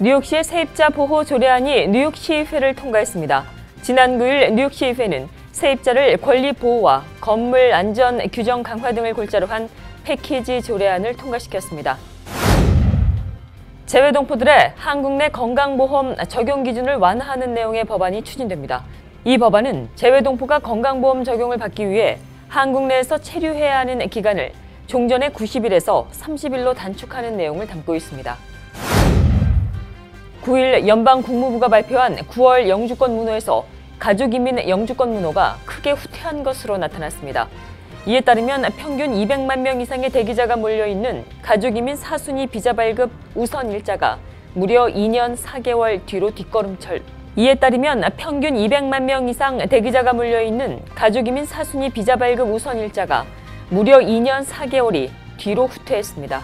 뉴욕시의 세입자 보호 조례안이 뉴욕시의회를 통과했습니다. 지난 9일 뉴욕시의회는 세입자를 권리 보호와 건물 안전 규정 강화 등을 골자로 한 패키지 조례안을 통과시켰습니다. 재외동포들의 한국 내 건강보험 적용 기준을 완화하는 내용의 법안이 추진됩니다. 이 법안은 재외동포가 건강보험 적용을 받기 위해 한국 내에서 체류해야 하는 기간을 종전의 90일에서 30일로 단축하는 내용을 담고 있습니다. 9일 연방국무부가 발표한 9월 영주권 문호에서 가족이민 영주권 문호가 크게 후퇴한 것으로 나타났습니다. 이에 따르면 평균 200만 명 이상의 대기자가 몰려있는 가족이민 사순위 비자 발급 우선 일자가 무려 2년 4개월 뒤로 뒷걸음철. 이에 따르면 평균 200만 명 이상 대기자가 몰려있는 가족이민 사순위 비자 발급 우선 일자가 무려 2년 4개월이 뒤로 후퇴했습니다.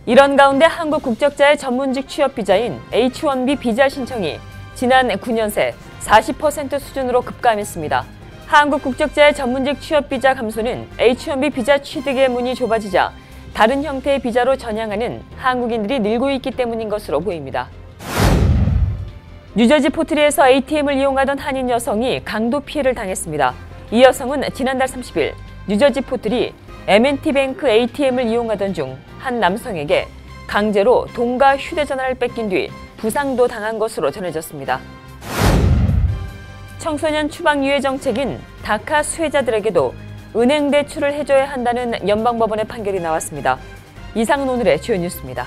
이런 가운데 한국 국적자의 전문직 취업 비자인 H-1B 비자 신청이 지난 9년 새 40% 수준으로 급감했습니다. 한국 국적자의 전문직 취업 비자 감소는 H-1B 비자 취득의 문이 좁아지자 다른 형태의 비자로 전향하는 한국인들이 늘고 있기 때문인 것으로 보입니다. 뉴저지 포트리에서 ATM을 이용하던 한인 여성이 강도 피해를 당했습니다. 이 여성은 지난달 30일 뉴저지 포트리 M&T뱅크 ATM을 이용하던 중 한 남성에게 강제로 돈과 휴대전화를 뺏긴 뒤 부상도 당한 것으로 전해졌습니다. 청소년 추방 유예 정책인 다카 수혜자들에게도 은행 대출을 해줘야 한다는 연방법원의 판결이 나왔습니다. 이상은 오늘의 주요 뉴스입니다.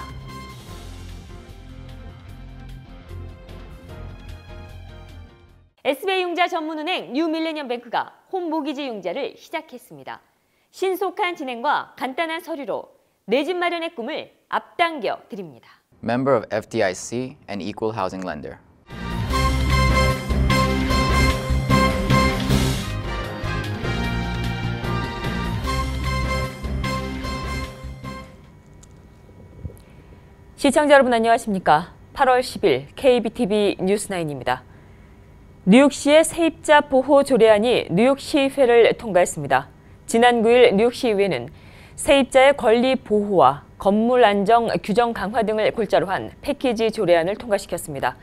SBI 융자 전문은행 뉴밀레니엄뱅크가 홈모기지 융자를 시작했습니다. 신속한 진행과 간단한 서류로 내 집 마련의 꿈을 앞당겨 드립니다. Member of FDIC and Equal Housing Lender. 시청자 여러분 안녕하십니까? 8월 10일 KBTV 뉴스9입니다. 뉴욕시의 세입자 보호 조례안이 뉴욕시의회를 통과했습니다. 지난 9일 뉴욕시의회는 세입자의 권리 보호와 건물 안정 규정 강화 등을 골자로 한 패키지 조례안을 통과시켰습니다.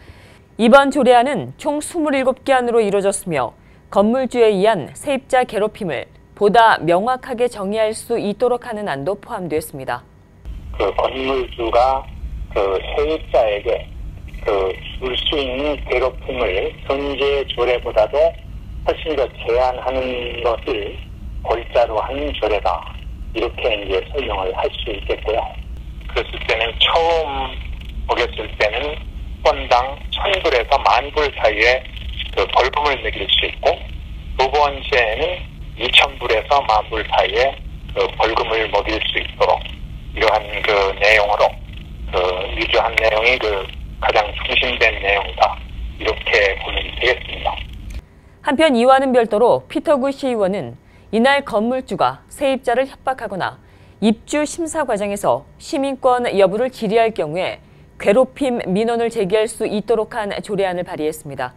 이번 조례안은 총 27개 안으로 이루어졌으며 건물주에 의한 세입자 괴롭힘을 보다 명확하게 정의할 수 있도록 하는 안도 포함되었습니다. 건물주가 세입자에게 줄 수 있는 괴롭힘을 현재 조례보다도 훨씬 더 제한하는 것을 골자로 한 조례다. 이렇게 이제 설명을 할 수 있겠고요. 그랬을 때는 처음 보겠을 때는 건당 1,000불에서 10,000불 사이에 벌금을 매길 수 있고, 두 번째는 2,000불에서 10,000불 사이에 벌금을 먹일 수 있도록 이러한 내용으로 위조한 내용이 가장 중심된 내용이다. 이렇게 보면 되겠습니다. 한편 이와는 별도로 피터구 시의원은 이날 건물주가 세입자를 협박하거나 입주 심사 과정에서 시민권 여부를 질의할 경우에 괴롭힘 민원을 제기할 수 있도록 한 조례안을 발의했습니다.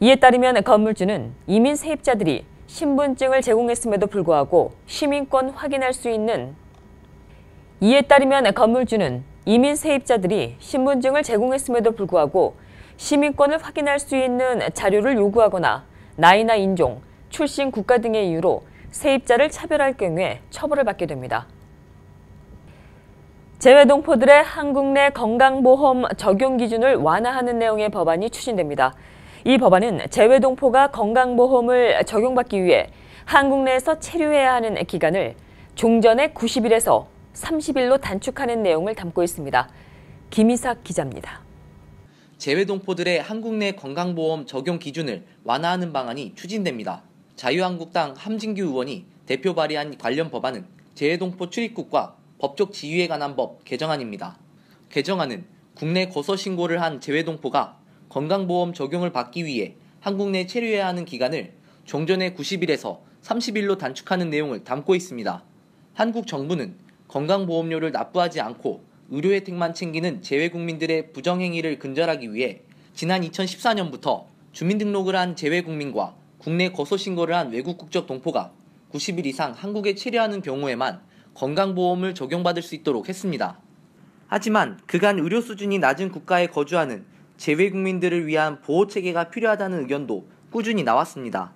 이에 따르면 건물주는 이민 세입자들이 신분증을 제공했음에도 불구하고 시민권 확인할 수 있는 자료를 요구하거나 나이나 인종, 출신 국가 등의 이유로 세입자를 차별할 경우에 처벌을 받게 됩니다. 재외동포들의 한국 내 건강보험 적용 기준을 완화하는 내용의 법안이 추진됩니다. 이 법안은 재외동포가 건강보험을 적용받기 위해 한국 내에서 체류해야 하는 기간을 종전의 90일에서 30일로 단축하는 내용을 담고 있습니다. 김희삭 기자입니다. 재외동포들의 한국 내 건강보험 적용 기준을 완화하는 방안이 추진됩니다. 자유한국당 함진규 의원이 대표 발의한 관련 법안은 재외동포 출입국과 법적 지위에 관한 법 개정안입니다. 개정안은 국내 거소 신고를 한 재외동포가 건강보험 적용을 받기 위해 한국 내 체류해야 하는 기간을 종전의 90일에서 30일로 단축하는 내용을 담고 있습니다. 한국 정부는 건강보험료를 납부하지 않고 의료 혜택만 챙기는 재외국민들의 부정행위를 근절하기 위해 지난 2014년부터 주민등록을 한 재외국민과 국내 거소신고를 한 외국 국적 동포가 90일 이상 한국에 체류하는 경우에만 건강보험을 적용받을 수 있도록 했습니다. 하지만 그간 의료 수준이 낮은 국가에 거주하는 재외 국민들을 위한 보호 체계가 필요하다는 의견도 꾸준히 나왔습니다.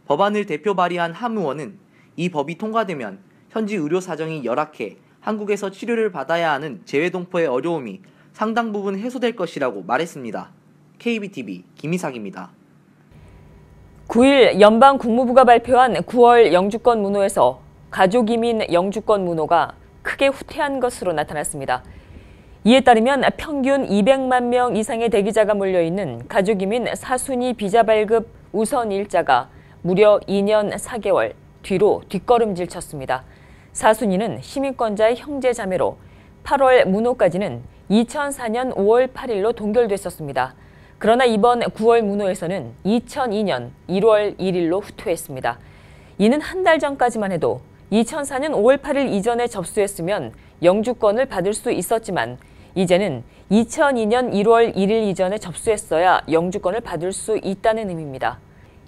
법안을 대표 발의한 함 의원은 이 법이 통과되면 현지 의료 사정이 열악해 한국에서 치료를 받아야 하는 재외동포의 어려움이 상당 부분 해소될 것이라고 말했습니다. KBTV 김희삭입니다. 9일 연방 국무부가 발표한 9월 영주권 문호에서 가족이민 영주권 문호가 크게 후퇴한 것으로 나타났습니다. 이에 따르면 평균 200만 명 이상의 대기자가 몰려있는 가족이민 사순위 비자 발급 우선 일자가 무려 2년 4개월 뒤로 뒷걸음질 쳤습니다. 사순위는 시민권자의 형제 자매로 8월 문호까지는 2004년 5월 8일로 동결됐었습니다. 그러나 이번 9월 문호에서는 2002년 1월 1일로 후퇴했습니다. 이는 한 달 전까지만 해도 2004년 5월 8일 이전에 접수했으면 영주권을 받을 수 있었지만 이제는 2002년 1월 1일 이전에 접수했어야 영주권을 받을 수 있다는 의미입니다.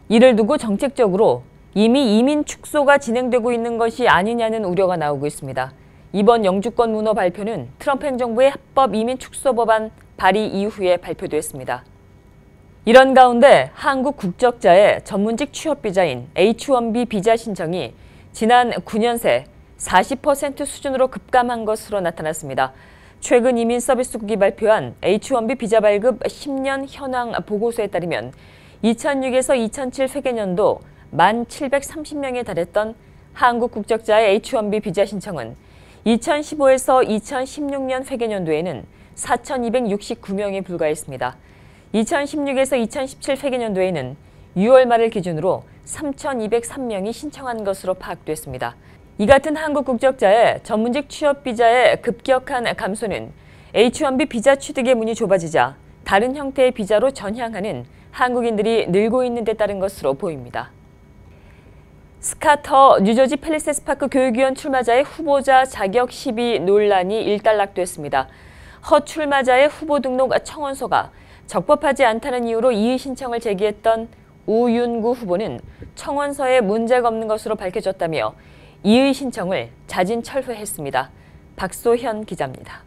이를 두고 정책적으로 이미 이민 축소가 진행되고 있는 것이 아니냐는 우려가 나오고 있습니다. 이번 영주권 문호 발표는 트럼프 행정부의 합법 이민 축소 법안 발의 이후에 발표됐습니다. 이런 가운데 한국 국적자의 전문직 취업 비자인 H-1B 비자 신청이 지난 9년 새 40% 수준으로 급감한 것으로 나타났습니다. 최근 이민서비스국이 발표한 H-1B 비자 발급 10년 현황 보고서에 따르면 2006에서 2007 회계년도 1,730명에 달했던 한국 국적자의 H-1B 비자 신청은 2015에서 2016년 회계년도에는 4,269명에 불과했습니다. 2016에서 2017 회계년도에는 6월 말을 기준으로 3,203명이 신청한 것으로 파악됐습니다. 이 같은 한국 국적자의 전문직 취업 비자의 급격한 감소는 H-1B 비자 취득의 문이 좁아지자 다른 형태의 비자로 전향하는 한국인들이 늘고 있는 데 따른 것으로 보입니다. 스카터 뉴저지 팰리세스 파크 교육위원 출마자의 후보자 자격 시비 논란이 일단락됐습니다. 허 출마자의 후보 등록 청원서가 적법하지 않다는 이유로 이의 신청을 제기했던 우윤구 후보는 청원서에 문제가 없는 것으로 밝혀졌다며 이의 신청을 자진 철회했습니다. 박소현 기자입니다.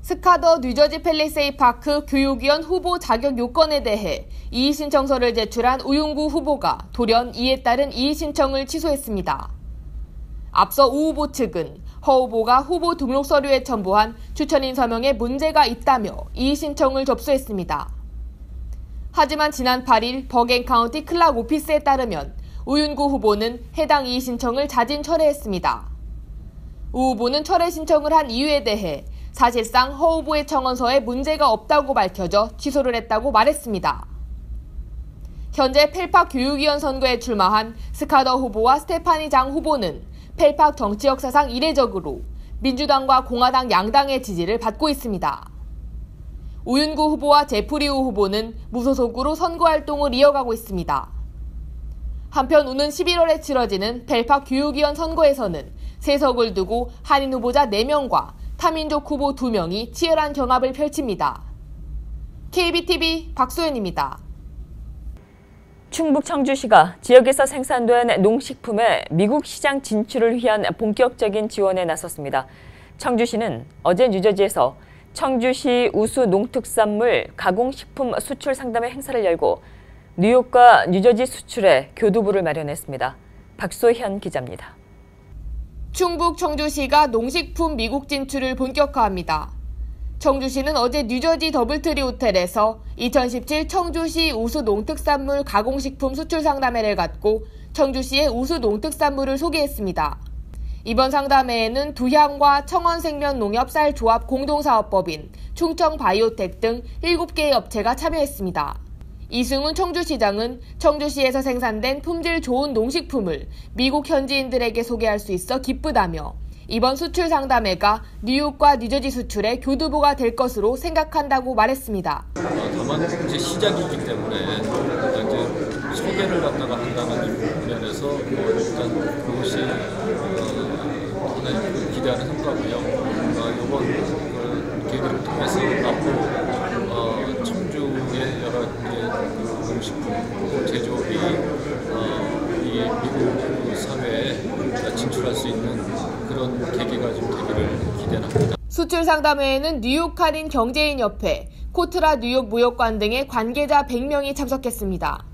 스카더 뉴저지 팰리세이 파크 교육위원 후보 자격 요건에 대해 이의 신청서를 제출한 우윤구 후보가 돌연 이에 따른 이의 신청을 취소했습니다. 앞서 우 후보 측은 허 후보가 후보 등록 서류에 첨부한 추천인 서명에 문제가 있다며 이의 신청을 접수했습니다. 하지만 지난 8일 버겐 카운티 클락 오피스에 따르면 우윤구 후보는 해당 이의 신청을 자진 철회했습니다. 우 후보는 철회 신청을 한 이유에 대해 사실상 허 후보의 청원서에 문제가 없다고 밝혀져 취소를 했다고 말했습니다. 현재 펠팍 교육위원 선거에 출마한 스카더 후보와 스테파니 장 후보는 펠팍 정치 역사상 이례적으로 민주당과 공화당 양당의 지지를 받고 있습니다. 우윤구 후보와 제프리 우 후보는 무소속으로 선거활동을 이어가고 있습니다. 한편 오는 11월에 치러지는 펠팍 교육위원 선거에서는 세석을 두고 한인 후보자 4명과 타민족 후보 2명이 치열한 경합을 펼칩니다. KBTV 박소연입니다. 충북 청주시가 지역에서 생산된 농식품의 미국 시장 진출을 위한 본격적인 지원에 나섰습니다. 청주시는 어제 뉴저지에서 청주시 우수 농특산물 가공식품 수출 상담회 행사를 열고 뉴욕과 뉴저지 수출에 교두부를 마련했습니다. 박소현 기자입니다. 충북 청주시가 농식품 미국 진출을 본격화합니다. 청주시는 어제 뉴저지 더블트리 호텔에서 2017 청주시 우수 농특산물 가공식품 수출 상담회를 갖고 청주시의 우수 농특산물을 소개했습니다. 이번 상담회에는 두향과 청원생명농협쌀조합 공동사업법인 충청바이오텍 등 7개의 업체가 참여했습니다. 이승훈 청주시장은 청주시에서 생산된 품질 좋은 농식품을 미국 현지인들에게 소개할 수 있어 기쁘다며 이번 수출 상담회가 뉴욕과 뉴저지 수출의 교두보가 될 것으로 생각한다고 말했습니다. 다만 이제 시작이기 때문에 이제 소개를 갖다가 한다는 면에서 일단 그것이 하나의 기대하는 성과고요. 이번 계기를 통해서 앞으로 청주의 여러 농식품 제조업이 이 미국 사회에 진출할 수 있는 그런 계기가 좀 되기를 기대합니다. 수출상담회에는 뉴욕 한인 경제인협회, 코트라 뉴욕 무역관 등의 관계자 100명이 참석했습니다.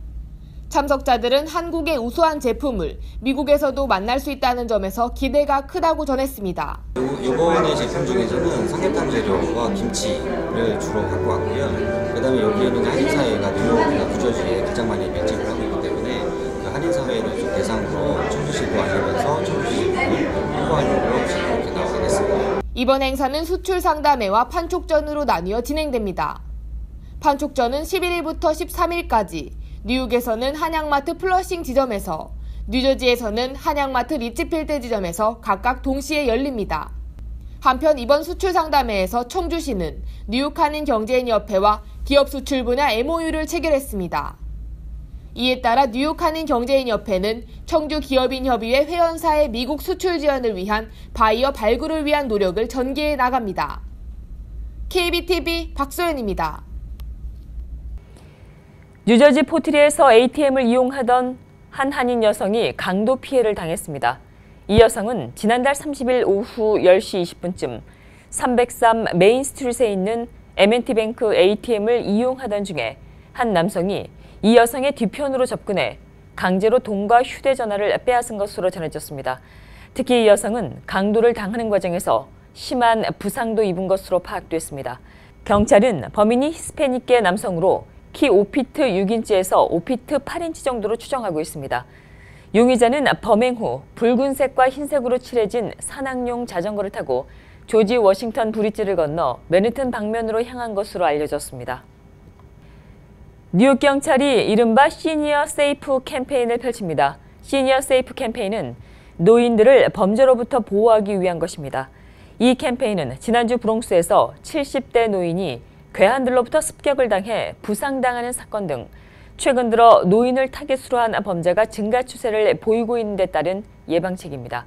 참석자들은 한국의 우수한 제품을 미국에서도 만날 수 있다는 점에서 기대가 크다고 전했습니다. 이번에 제품 중에서는 삼계탕 재료와 김치를 주로 갖고 왔고요. 그다음에 여기에는 한인사회가 뉴욕이나 뉴저지에 가장 많이 밀집을 하고 있기 때문에 그 한인사회를 좀 대상으로 청주시도 알리면서 청주시 제품을 홍보하려고 지금 이렇게 나와겠습니다. 이번 행사는 수출상담회와 판촉전으로 나뉘어 진행됩니다. 판촉전은 11일부터 13일까지 뉴욕에서는 한양마트 플러싱 지점에서, 뉴저지에서는 한양마트 리츠필드 지점에서 각각 동시에 열립니다. 한편 이번 수출상담회에서 청주시는 뉴욕 한인 경제인협회와 기업 수출 분야 MOU를 체결했습니다. 이에 따라 뉴욕 한인 경제인협회는 청주 기업인협의회 회원사의 미국 수출 지원을 위한 바이어 발굴을 위한 노력을 전개해 나갑니다. KBTV 박소연입니다. 뉴저지 포트리에서 ATM을 이용하던 한 한인 여성이 강도 피해를 당했습니다. 이 여성은 지난달 30일 오후 10시 20분쯤 303 메인 스트리트에 있는 M&T뱅크 ATM을 이용하던 중에 한 남성이 이 여성의 뒤편으로 접근해 강제로 돈과 휴대전화를 빼앗은 것으로 전해졌습니다. 특히 이 여성은 강도를 당하는 과정에서 심한 부상도 입은 것으로 파악됐습니다. 경찰은 범인이 히스패닉계 남성으로 키 5피트 6인치에서 5피트 8인치 정도로 추정하고 있습니다. 용의자는 범행 후 붉은색과 흰색으로 칠해진 산악용 자전거를 타고 조지 워싱턴 브리지를 건너 맨해튼 방면으로 향한 것으로 알려졌습니다. 뉴욕 경찰이 이른바 시니어 세이프 캠페인을 펼칩니다. 시니어 세이프 캠페인은 노인들을 범죄로부터 보호하기 위한 것입니다. 이 캠페인은 지난주 브롱스에서 70대 노인이 괴한들로부터 습격을 당해 부상당하는 사건 등 최근 들어 노인을 타깃으로 한 범죄가 증가 추세를 보이고 있는 데 따른 예방책입니다.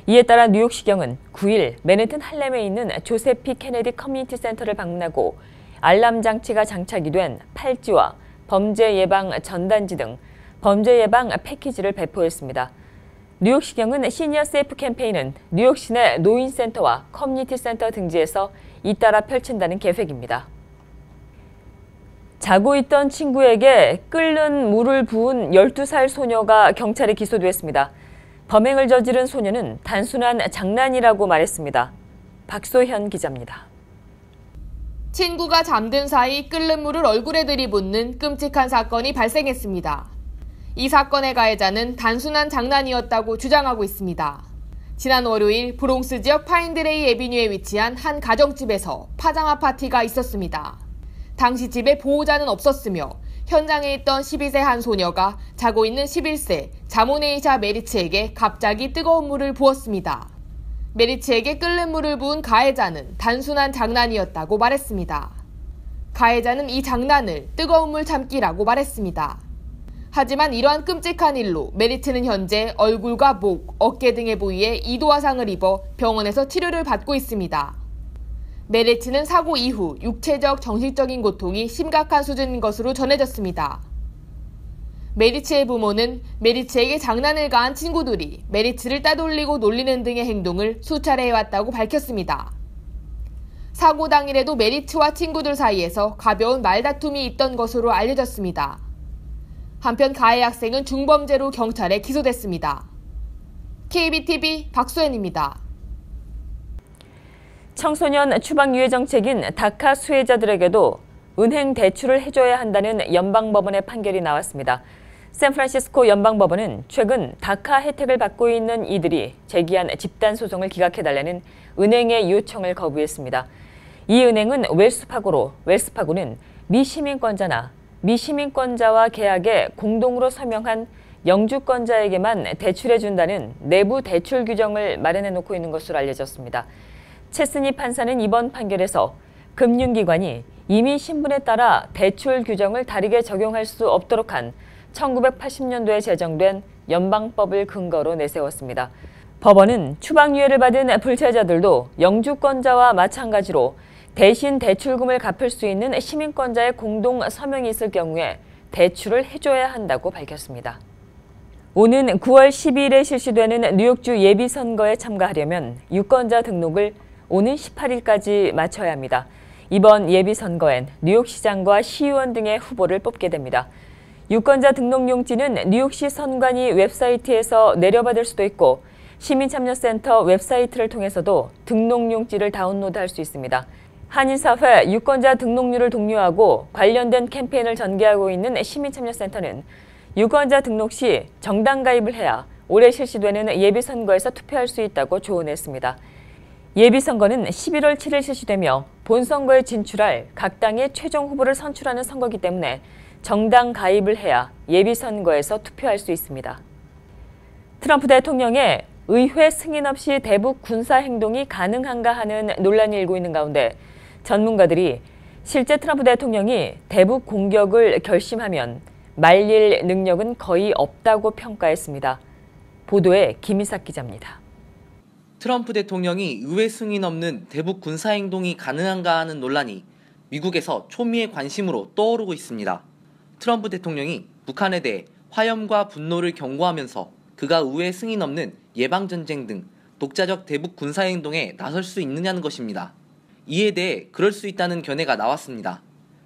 이에 따라 뉴욕시경은 9일 맨해튼 할렘에 있는 조셉 P. 케네디 커뮤니티 센터를 방문하고 알람 장치가 장착이 된 팔찌와 범죄 예방 전단지 등 범죄 예방 패키지를 배포했습니다. 뉴욕시경은 시니어 세이프 캠페인은 뉴욕 시내 노인센터와 커뮤니티 센터 등지에서 잇따라 펼친다는 계획입니다. 자고 있던 친구에게 끓는 물을 부은 12살 소녀가 경찰에 기소됐습니다. 범행을 저지른 소녀는 단순한 장난이라고 말했습니다. 박소현 기자입니다. 친구가 잠든 사이 끓는 물을 얼굴에 들이붓는 끔찍한 사건이 발생했습니다. 이 사건의 가해자는 단순한 장난이었다고 주장하고 있습니다. 지난 월요일 브롱스 지역 파인드레이 에비뉴에 위치한 한 가정집에서 파자마 파티가 있었습니다. 당시 집에 보호자는 없었으며 현장에 있던 12세 한 소녀가 자고 있는 11세 자모네이샤 메리츠에게 갑자기 뜨거운 물을 부었습니다. 메리츠에게 끓는 물을 부은 가해자는 단순한 장난이었다고 말했습니다. 가해자는 이 장난을 뜨거운 물 참기라고 말했습니다. 하지만 이러한 끔찍한 일로 메리츠는 현재 얼굴과 목, 어깨 등의 부위에 2도 화상을 입어 병원에서 치료를 받고 있습니다. 메리츠는 사고 이후 육체적, 정신적인 고통이 심각한 수준인 것으로 전해졌습니다. 메리츠의 부모는 메리츠에게 장난을 가한 친구들이 메리츠를 따돌리고 놀리는 등의 행동을 수차례 해왔다고 밝혔습니다. 사고 당일에도 메리츠와 친구들 사이에서 가벼운 말다툼이 있던 것으로 알려졌습니다. 한편 가해 학생은 중범죄로 경찰에 기소됐습니다. KBTV 박소연입니다. 청소년 추방 유예 정책인 다카 수혜자들에게도 은행 대출을 해줘야 한다는 연방법원의 판결이 나왔습니다. 샌프란시스코 연방법원은 최근 다카 혜택을 받고 있는 이들이 제기한 집단소송을 기각해달라는 은행의 요청을 거부했습니다. 이 은행은 웰스파고로, 웰스파고는 미시민권자나 미시민권자와 계약에 공동으로 서명한 영주권자에게만 대출해준다는 내부 대출 규정을 마련해놓고 있는 것으로 알려졌습니다. 체스니 판사는 이번 판결에서 금융기관이 이민 신분에 따라 대출 규정을 다르게 적용할 수 없도록 한 1980년도에 제정된 연방법을 근거로 내세웠습니다. 법원은 추방유예를 받은 불체자들도 영주권자와 마찬가지로 대신 대출금을 갚을 수 있는 시민권자의 공동 서명이 있을 경우에 대출을 해줘야 한다고 밝혔습니다. 오는 9월 12일에 실시되는 뉴욕주 예비선거에 참가하려면 유권자 등록을 오는 18일까지 마쳐야 합니다. 이번 예비선거엔 뉴욕시장과 시의원 등의 후보를 뽑게 됩니다. 유권자 등록용지는 뉴욕시 선관위 웹사이트에서 내려받을 수도 있고 시민참여센터 웹사이트를 통해서도 등록용지를 다운로드할 수 있습니다. 한인사회 유권자 등록률을 독려하고 관련된 캠페인을 전개하고 있는 시민참여센터는 유권자 등록 시 정당 가입을 해야 올해 실시되는 예비선거에서 투표할 수 있다고 조언했습니다. 예비선거는 11월 7일 실시되며 본선거에 진출할 각 당의 최종 후보를 선출하는 선거이기 때문에 정당 가입을 해야 예비선거에서 투표할 수 있습니다. 트럼프 대통령의 의회 승인 없이 대북 군사 행동이 가능한가 하는 논란이 일고 있는 가운데 전문가들이 실제 트럼프 대통령이 대북 공격을 결심하면 말릴 능력은 거의 없다고 평가했습니다. 보도에 김희삭 기자입니다. 트럼프 대통령이 의회 승인 없는 대북 군사 행동이 가능한가 하는 논란이 미국에서 초미의 관심으로 떠오르고 있습니다. 트럼프 대통령이 북한에 대해 화염과 분노를 경고하면서 그가 의회 승인 없는 예방전쟁 등 독자적 대북 군사 행동에 나설 수 있느냐는 것입니다. 이에 대해 그럴 수 있다는 견해가 나왔습니다.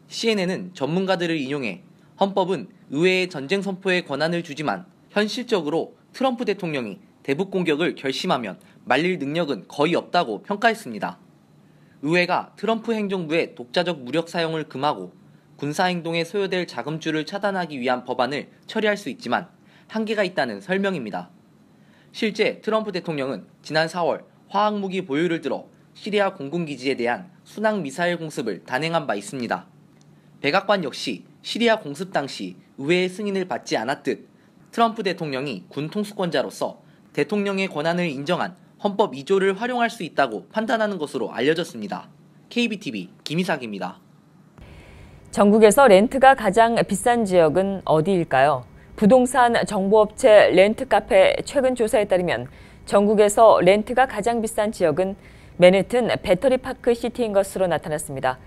CNN은 전문가들을 인용해 헌법은 의회에 전쟁 선포의 권한을 주지만 현실적으로 트럼프 대통령이 대북 공격을 결심하면 말릴 능력은 거의 없다고 평가했습니다. 의회가 트럼프 행정부의 독자적 무력 사용을 금하고 군사행동에 소요될 자금줄을 차단하기 위한 법안을 처리할 수 있지만 한계가 있다는 설명입니다. 실제 트럼프 대통령은 지난 4월 화학무기 보유를 들어 시리아 공군기지에 대한 순항미사일 공습을 단행한 바 있습니다. 백악관 역시 시리아 공습 당시 의회의 승인을 받지 않았듯 트럼프 대통령이 군 통수권자로서 대통령의 권한을 인정한 헌법 2조를 활용할 수 있다고 판단하는 것으로 알려졌습니다. KBTV 김희삭입니다. 전국에서 렌트가 가장 비싼 지역은 어디일까요? 부동산 정보업체 렌트카페 최근 조사에 따르면 전국에서 렌트가 가장 비싼 지역은 맨해튼 배터리파크 시티인 것으로 나타났습니다.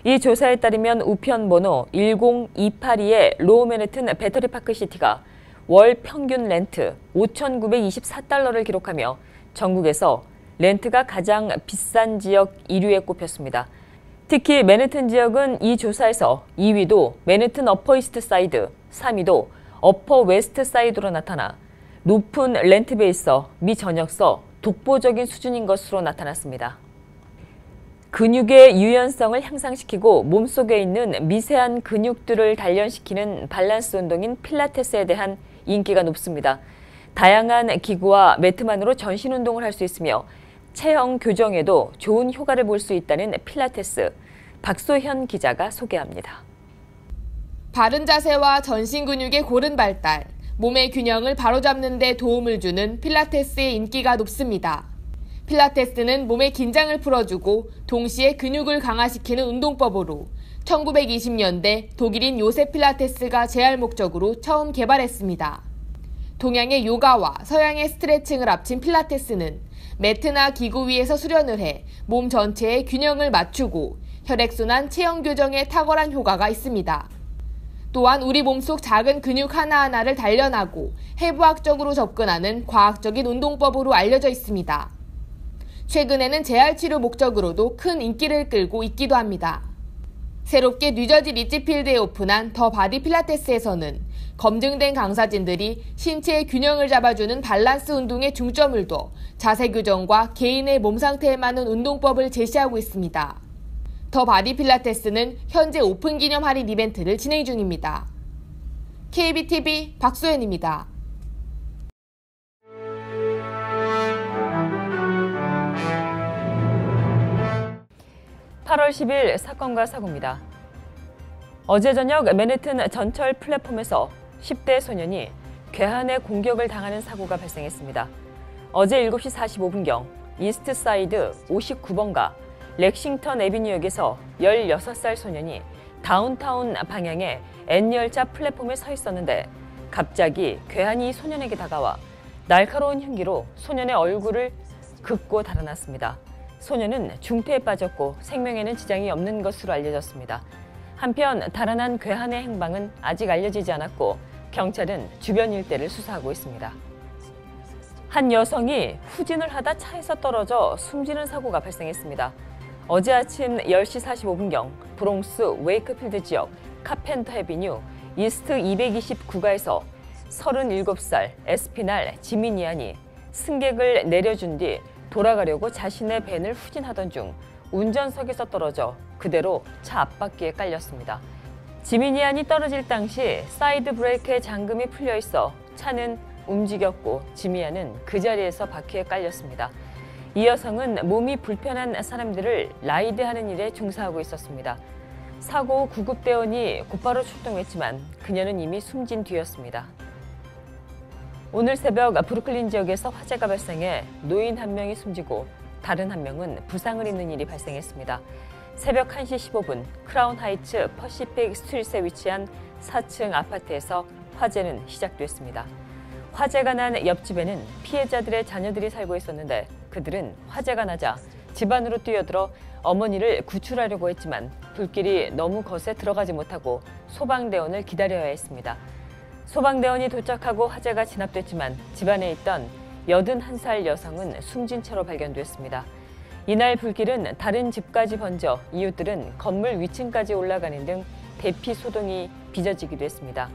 이 조사에 따르면 우편번호 10282의 로우 맨해튼 배터리파크 시티가 월 평균 렌트 5,924달러를 기록하며 전국에서 렌트가 가장 비싼 지역 1위에 꼽혔습니다. 특히 맨해튼 지역은 이 조사에서 2위도 맨해튼 어퍼 이스트 사이드, 3위도 어퍼 웨스트 사이드로 나타나 높은 렌트비에 있어 미 전역서 독보적인 수준인 것으로 나타났습니다. 근육의 유연성을 향상시키고 몸속에 있는 미세한 근육들을 단련시키는 밸런스 운동인 필라테스에 대한 인기가 높습니다. 다양한 기구와 매트만으로 전신 운동을 할 수 있으며 체형 교정에도 좋은 효과를 볼 수 있다는 필라테스. 박소현 기자가 소개합니다. 바른 자세와 전신 근육의 고른 발달, 몸의 균형을 바로잡는 데 도움을 주는 필라테스의 인기가 높습니다. 필라테스는 몸의 긴장을 풀어주고 동시에 근육을 강화시키는 운동법으로 1920년대 독일인 요셉 필라테스가 재활 목적으로 처음 개발했습니다. 동양의 요가와 서양의 스트레칭을 합친 필라테스는 매트나 기구 위에서 수련을 해 몸 전체의 균형을 맞추고 혈액순환, 체형 교정에 탁월한 효과가 있습니다. 또한 우리 몸속 작은 근육 하나하나를 단련하고 해부학적으로 접근하는 과학적인 운동법으로 알려져 있습니다. 최근에는 재활치료 목적으로도 큰 인기를 끌고 있기도 합니다. 새롭게 뉴저지 리치필드에 오픈한 더 바디 필라테스에서는 검증된 강사진들이 신체의 균형을 잡아주는 밸런스 운동에 중점을 둬 자세 교정과 개인의 몸 상태에 맞는 운동법을 제시하고 있습니다. 더 바디 필라테스는 현재 오픈 기념 할인 이벤트를 진행 중입니다. KBTV 박소연입니다. 8월 10일 사건과 사고입니다. 어제 저녁 맨해튼 전철 플랫폼에서 10대 소년이 괴한의 공격을 당하는 사고가 발생했습니다. 어제 7시 45분경 이스트사이드 59번가 렉싱턴 애비뉴역에서 16살 소년이 다운타운 방향의 N열차 플랫폼에 서 있었는데 갑자기 괴한이 소년에게 다가와 날카로운 흉기로 소년의 얼굴을 긋고 달아났습니다. 소년은 중태에 빠졌고 생명에는 지장이 없는 것으로 알려졌습니다. 한편 달아난 괴한의 행방은 아직 알려지지 않았고 경찰은 주변 일대를 수사하고 있습니다. 한 여성이 후진을 하다 차에서 떨어져 숨지는 사고가 발생했습니다. 어제 아침 10시 45분경 브롱스 웨이크필드 지역 카펜터 해비뉴 이스트 229가에서 37살 에스피날 지미니안이 승객을 내려준 뒤 돌아가려고 자신의 밴을 후진하던 중 운전석에서 떨어져 그대로 차 앞바퀴에 깔렸습니다. 지미니안이 떨어질 당시 사이드 브레이크에 잠금이 풀려 있어 차는 움직였고 지미안은 그 자리에서 바퀴에 깔렸습니다. 이 여성은 몸이 불편한 사람들을 라이드하는 일에 종사하고 있었습니다. 사고 후 구급대원이 곧바로 출동했지만 그녀는 이미 숨진 뒤였습니다. 오늘 새벽 브루클린 지역에서 화재가 발생해 노인 한 명이 숨지고 다른 한 명은 부상을 입는 일이 발생했습니다. 새벽 1시 15분 크라운 하이츠 퍼시픽 스트리트에 위치한 4층 아파트에서 화재는 시작됐습니다. 화재가 난 옆집에는 피해자들의 자녀들이 살고 있었는데 그들은 화재가 나자 집 안으로 뛰어들어 어머니를 구출하려고 했지만 불길이 너무 거세 들어가지 못하고 소방대원을 기다려야 했습니다. 소방대원이 도착하고 화재가 진압됐지만 집안에 있던 81살 여성은 숨진 채로 발견됐습니다. 이날 불길은 다른 집까지 번져 이웃들은 건물 위층까지 올라가는 등 대피 소동이 빚어지기도 했습니다.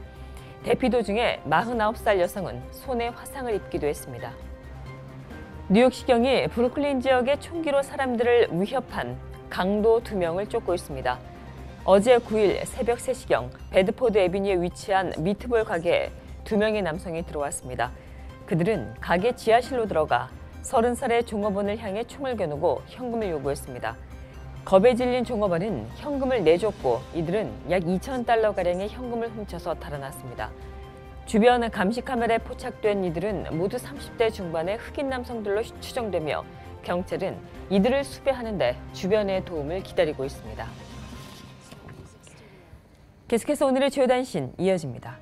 대피 도중에 49살 여성은 손에 화상을 입기도 했습니다. 뉴욕시경이 브루클린 지역의 총기로 사람들을 위협한 강도 2명을 쫓고 있습니다. 어제 9일 새벽 3시경 베드포드 애비뉴에 위치한 미트볼 가게에 2명의 남성이 들어왔습니다. 그들은 가게 지하실로 들어가 30살의 종업원을 향해 총을 겨누고 현금을 요구했습니다. 겁에 질린 종업원은 현금을 내줬고 이들은 약 2,000달러가량의 현금을 훔쳐서 달아났습니다. 주변 감시 카메라에 포착된 이들은 모두 30대 중반의 흑인 남성들로 추정되며 경찰은 이들을 수배하는 데 주변의 도움을 기다리고 있습니다. 계속해서 오늘의 주요 단신 이어집니다.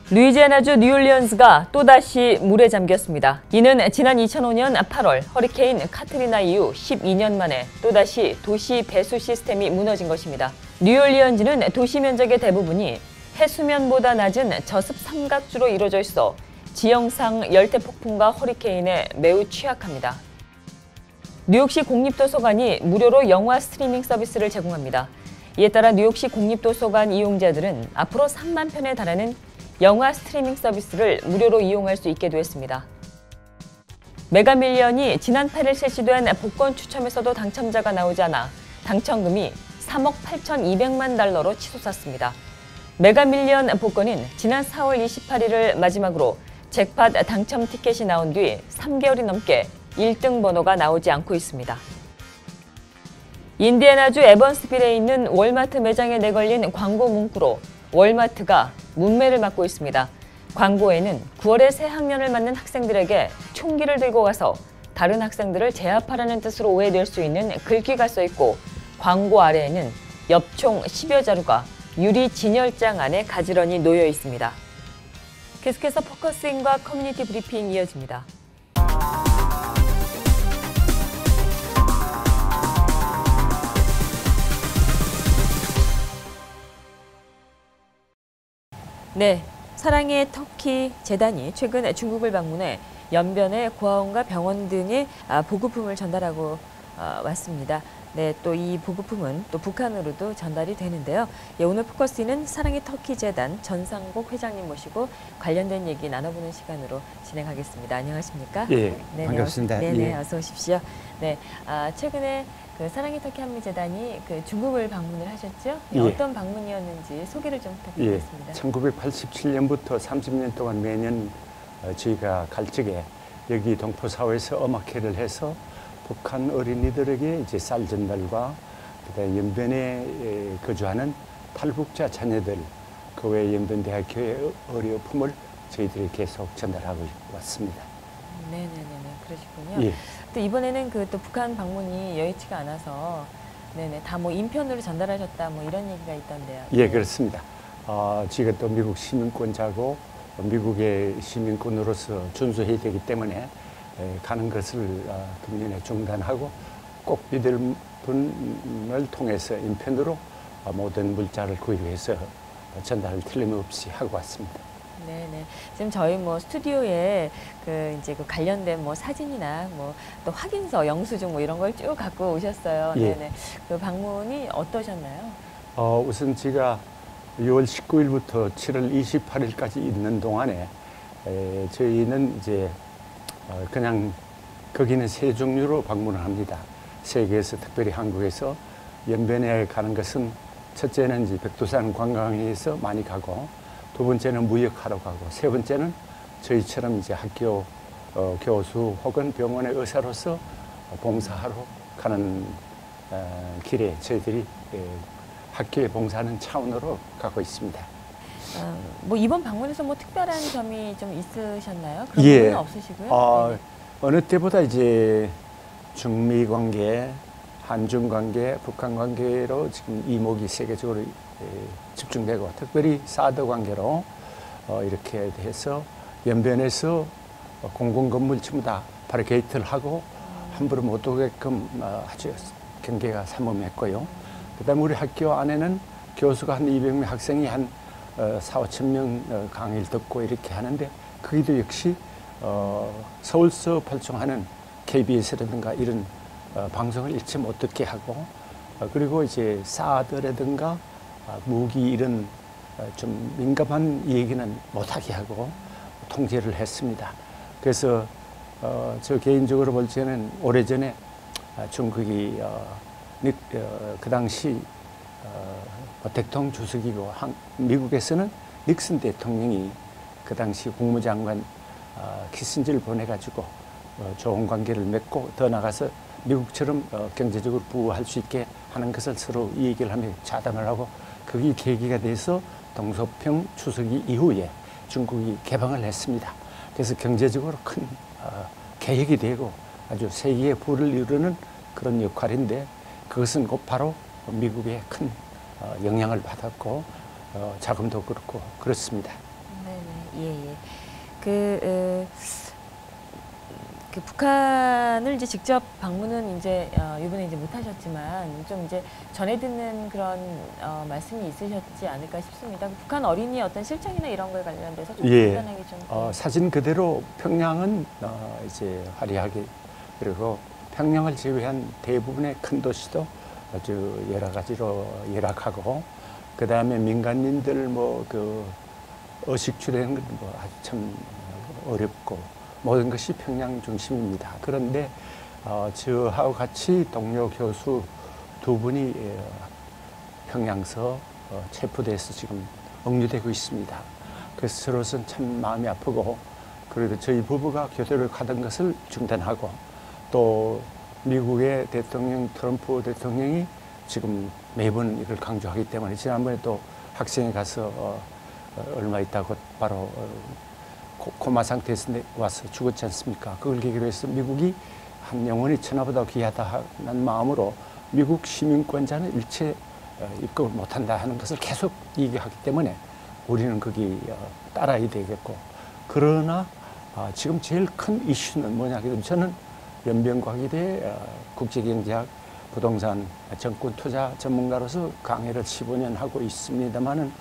루이지애나주 뉴올리언스가 또다시 물에 잠겼습니다. 이는 지난 2005년 8월 허리케인 카트리나 이후 12년 만에 또다시 도시 배수 시스템이 무너진 것입니다. 뉴올리언즈는 도시 면적의 대부분이 해수면보다 낮은 저습 삼각주로 이루어져 있어 지형상 열대폭풍과 허리케인에 매우 취약합니다. 뉴욕시 공립도서관이 무료로 영화 스트리밍 서비스를 제공합니다. 이에 따라 뉴욕시 공립도서관 이용자들은 앞으로 3만 편에 달하는 영화 스트리밍 서비스를 무료로 이용할 수 있게 되었습니다. 메가밀리언이 지난 8일 실시된 복권 추첨에서도 당첨자가 나오지 않아 당첨금이 3억 8,200만 달러로 치솟았습니다. 메가밀리언 복권은 지난 4월 28일을 마지막으로 잭팟 당첨 티켓이 나온 뒤 3개월이 넘게 1등 번호가 나오지 않고 있습니다. 인디애나주 에번스빌에 있는 월마트 매장에 내걸린 광고 문구로 월마트가 문매를 맡고 있습니다. 광고에는 9월에 새 학년을 맞는 학생들에게 총기를 들고 가서 다른 학생들을 제압하라는 뜻으로 오해될 수 있는 글귀가 써 있고 광고 아래에는 엽총 10여 자루가 유리 진열장 안에 가지런히 놓여 있습니다. 계속해서 포커스인과 커뮤니티 브리핑 이어집니다. 네, 사랑의 터키 재단이 최근 중국을 방문해 연변의 고아원과 병원 등의 보급품을 전달하고 왔습니다. 네, 또 이 보급품은 또 북한으로도 전달이 되는데요. 예, 오늘 포커스는 사랑의 터키 재단 전상복 회장님 모시고 관련된 얘기 나눠보는 시간으로 진행하겠습니다. 안녕하십니까? 예, 네네, 반갑습니다. 네네, 예. 어서 오십시오. 네, 최근에 그 사랑의 터키 한미재단이 그 중국을 방문을 하셨죠? 네, 예. 어떤 방문이었는지 소개를 좀 부탁드리겠습니다. 예, 1987년부터 30년 동안 매년 저희가 갈 적에 여기 동포사회에서 음악회를 해서 북한 어린이들에게 이제 쌀 전달과 그다음에 연변에 거주하는 탈북자 자녀들, 그 외 연변대학교의 어려움을 저희들이 계속 전달하고 왔습니다. 네네네, 그러시군요. 예. 또 이번에는 그 또 북한 방문이 여의치가 않아서 네네 다 뭐 인편으로 전달하셨다 뭐 이런 얘기가 있던데요. 예, 그렇습니다. 저희가 또 미국 시민권자고 미국의 시민권으로서 준수해야 되기 때문에 가는 것을 금년에 중단하고 꼭 믿을 분을 통해서 인편으로 모든 물자를 구입해서 전달을 틀림없이 하고 왔습니다. 네네. 지금 저희 뭐 스튜디오에 이제 그 관련된 뭐 사진이나 뭐 또 확인서, 영수증 뭐 이런 걸 쭉 갖고 오셨어요. 예. 네네. 그 방문이 어떠셨나요? 우선 제가 6월 19일부터 7월 28일까지 있는 동안에 저희는 이제 그냥 거기는 세 종류로 방문을 합니다. 세계에서 특별히 한국에서 연변에 가는 것은 첫째는 이제 백두산 관광회에서 많이 가고, 두 번째는 무역하러 가고, 세 번째는 저희처럼 이제 학교 교수 혹은 병원의 의사로서 봉사하러 가는 길에 저희들이 학교에 봉사하는 차원으로 가고 있습니다. 뭐 이번 방문에서 뭐 특별한 점이 좀 있으셨나요? 그런 예. 부분은 없으시고요? 어느 때보다 이제 중미 관계, 한중 관계, 북한 관계로 지금 이목이 세계적으로 집중되고, 특별히 사드 관계로 이렇게 해서 연변에서 공공건물 전부 다 바리케이트를 하고 함부로 못 오게끔 아주 경계가 삼엄했고요. 그다음에 우리 학교 안에는 교수가 한 200명, 학생이 한 4,5천 명 강의를 듣고 이렇게 하는데, 거기도 역시 서울서 발송하는 KBS라든가 이런 방송을 일체 못 듣게 하고, 그리고 이제 사드라든가 무기 이런 좀 민감한 얘기는 못하게 하고 통제를 했습니다. 그래서 저 개인적으로 볼 때는 오래전에 중국이 그 당시 대통령 주석이고, 미국에서는 닉슨 대통령이 그 당시 국무장관 키신저를 보내가지고 좋은 관계를 맺고, 더 나가서 미국처럼 경제적으로 부유할 수 있게 하는 것을 서로 이 얘기를 하며 자담을 하고, 그게 계기가 돼서 동서평 추석이 이후에 중국이 개방을 했습니다. 그래서 경제적으로 큰 개혁이 되고 아주 세계의 부를 이루는 그런 역할인데, 그것은 곧 바로 미국의 큰 영향을 받았고 자금도 그렇고 그렇습니다. 네네. 예. 그 북한을 이제 직접 방문은 이제 이번에 이제 못하셨지만 좀 이제 전해 듣는 그런 말씀이 있으셨지 않을까 싶습니다. 북한 어린이의 어떤 실정이나 이런 거에 관련돼서 좀 간단하게 좀. 사진 그대로 평양은 이제 화려하게, 그리고 평양을 제외한 대부분의 큰 도시도 아주 여러 가지로 열악하고, 그 다음에 민간인들 뭐 그 의식 주되는 건 뭐 아주 참 어렵고, 모든 것이 평양 중심입니다. 그런데 저하고 같이 동료 교수 두 분이 평양서 체포돼서 지금 억류되고 있습니다. 그래서 저로서는 참 마음이 아프고, 그래도 저희 부부가 교대를 가던 것을 중단하고, 또 미국의 대통령 트럼프 대통령이 지금 매번 이걸 강조하기 때문에, 지난번에 또 학생이 가서 얼마 있다고 바로 코마 상태에서 와서 죽었지 않습니까? 그걸 계기로 해서 미국이 한 영혼이 천하보다 귀하다는 마음으로 미국 시민권자는 일체 입국을 못한다 하는 것을 계속 얘기하기 때문에 우리는 거기 따라야 되겠고, 그러나 지금 제일 큰 이슈는 뭐냐 하면, 저는 연변과기대 국제경제학 부동산 정권 투자 전문가로서 강의를 15년 하고 있습니다만은,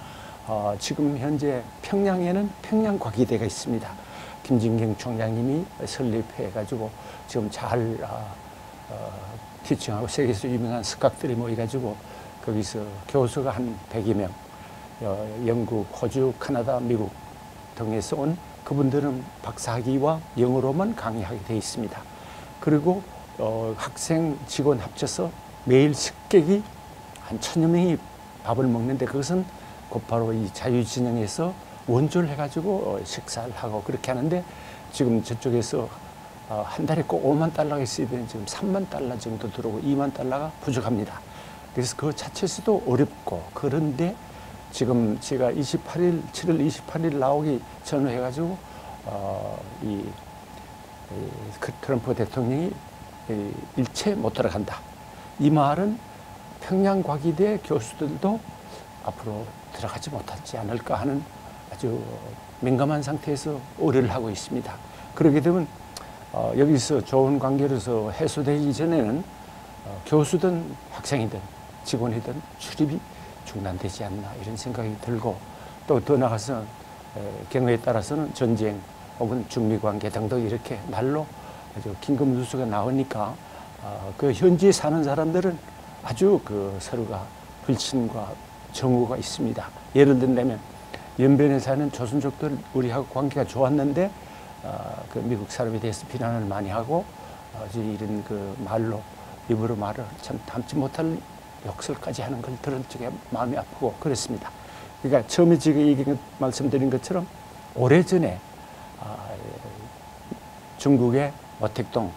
지금 현재 평양에는 평양과기대가 있습니다. 김진경 총장님이 설립해가지고 지금 잘 티칭하고, 세계에서 유명한 스카들이 모여가지고 거기서 교수가 한 100여 명, 영국, 호주, 카나다, 미국 등에서 온 그분들은 박사학위와 영어로만 강의하게 되어 있습니다. 그리고 학생, 직원 합쳐서 매일 식객이 한 1,000여 명이 밥을 먹는데, 그것은 곧바로 이 자유진영에서 원조를 해가지고 식사를 하고 그렇게 하는데, 지금 저쪽에서 한 달에 꼭 5만 달러가 있어야 되는 지금 3만 달러 정도 들어오고 2만 달러가 부족합니다. 그래서 그 자체에서도 어렵고, 그런데 지금 제가 7월 28일 나오기 전후해가지고 트럼프 대통령이 일체 못 들어간다. 이 말은 평양과기대 교수들도 앞으로 들어가지 못하지 않을까 하는 아주 민감한 상태에서 우려를 하고 있습니다. 그렇게 되면 여기서 좋은 관계로서 해소되기 전에는 교수든 학생이든 직원이든 출입이 중단되지 않나 이런 생각이 들고, 또 더 나아가서 경우에 따라서는 전쟁 혹은 중미 관계 등등 이렇게 말로 아주 긴급 뉴스가 나오니까 그 현지에 사는 사람들은 아주 그 서로가 불신과 정오가 있습니다. 예를 들면 연변에 사는 조선족들 우리하고 관계가 좋았는데 그 미국 사람에 대해서 비난을 많이 하고 아주 이런 그 말로 입으로 말을 참 담지 못할 욕설까지 하는 걸 들은 적에 마음이 아프고 그렇습니다. 그러니까 처음에 지금 말씀드린 것처럼 오래전에 중국의 모택동,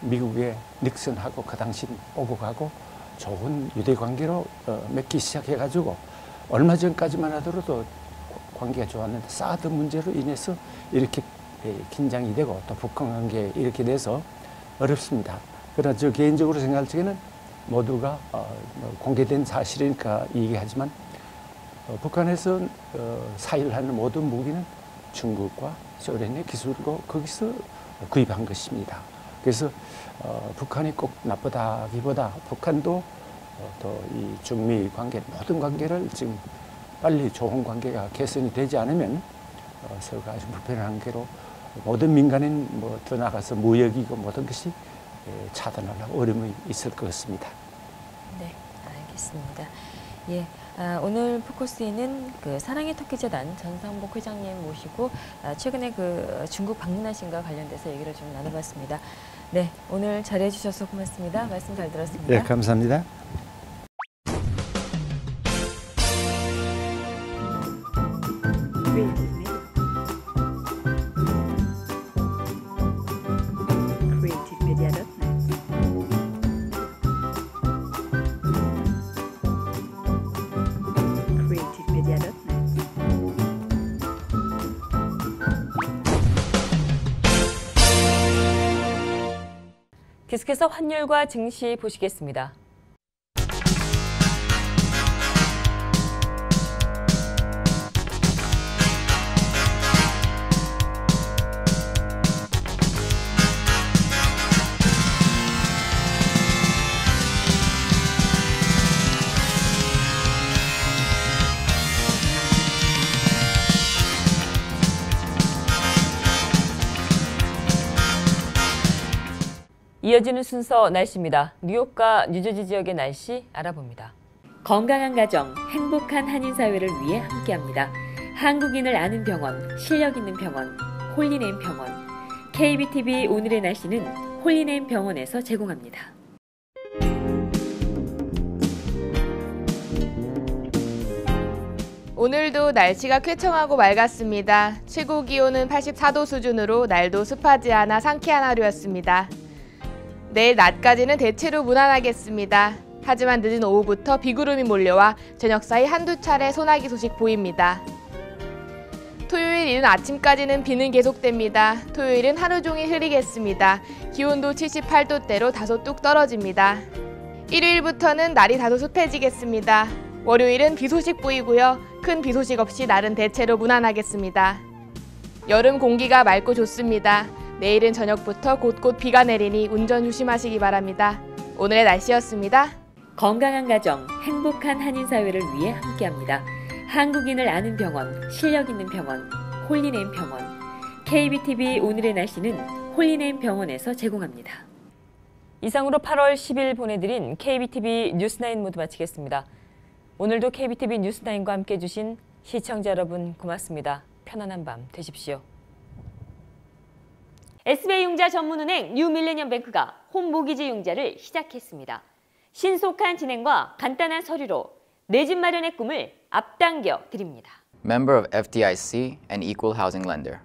미국의 닉슨하고 그 당시 오고 가고 좋은 유대 관계로 맺기 시작해가지고 얼마 전까지만 하더라도 관계가 좋았는데 사드 문제로 인해서 이렇게 긴장이 되고 또 북한 관계에 이렇게 돼서 어렵습니다. 그러나 저 개인적으로 생각할 적에는 모두가 공개된 사실이니까 얘기하지만 북한에서 사일하는 모든 무기는 중국과 소련의 기술로 거기서 구입한 것입니다. 그래서 북한이 꼭 나쁘다기보다 북한도 또 이 중미 관계 모든 관계를 지금 빨리 좋은 관계가 개선이 되지 않으면 서로가 아주 불편한 관계로 모든 민간인 뭐 더 나가서 무역이고 모든 것이 차단하려고 어려움이 있을 것 같습니다. 네, 알겠습니다. 예, 오늘 포커스에는 그 사랑의 터키재단 전상복 회장님 모시고 최근에 그 중국 방문하신 것과 관련돼서 얘기를 좀 나눠봤습니다. 네, 오늘 자리해 주셔서 고맙습니다. 말씀 잘 들었습니다. 네, 감사합니다. 계속해서 환율과 증시 보시겠습니다. 이어지는 순서 날씨입니다. 뉴욕과 뉴저지 지역의 날씨 알아봅니다. 건강한 가정, 행복한 한인사회를 위해 함께합니다. 한국인을 아는 병원, 실력 있는 병원, 홀리네임 병원. KBTV 오늘의 날씨는 홀리네임 병원에서 제공합니다. 오늘도 날씨가 쾌청하고 맑았습니다. 최고 기온은 84도 수준으로 날도 습하지 않아 상쾌한 하루였습니다. 내일 낮까지는 대체로 무난하겠습니다. 하지만 늦은 오후부터 비구름이 몰려와 저녁 사이 한두 차례 소나기 소식 보입니다. 토요일 이른 아침까지는 비는 계속됩니다. 토요일은 하루 종일 흐리겠습니다. 기온도 78도대로 다소 뚝 떨어집니다. 일요일부터는 날이 다소 습해지겠습니다. 월요일은 비 소식 보이고요. 큰 비 소식 없이 날은 대체로 무난하겠습니다. 여름 공기가 맑고 좋습니다. 내일은 저녁부터 곳곳 비가 내리니 운전 조심하시기 바랍니다. 오늘의 날씨였습니다. 건강한 가정, 행복한 한인사회를 위해 함께합니다. 한국인을 아는 병원, 실력 있는 병원, 홀리네임 병원. KBTV 오늘의 날씨는 홀리네임 병원에서 제공합니다. 이상으로 8월 10일 보내드린 KBTV 뉴스9 모두 마치겠습니다. 오늘도 KBTV 뉴스9과 함께해 주신 시청자 여러분 고맙습니다. 편안한 밤 되십시오. SBI융자 전문은행 뉴밀레니엄뱅크가 홈모기지 융자를 시작했습니다. 신속한 진행과 간단한 서류로 내 집 마련의 꿈을 앞당겨 드립니다. Member of FDIC and equal housing lender.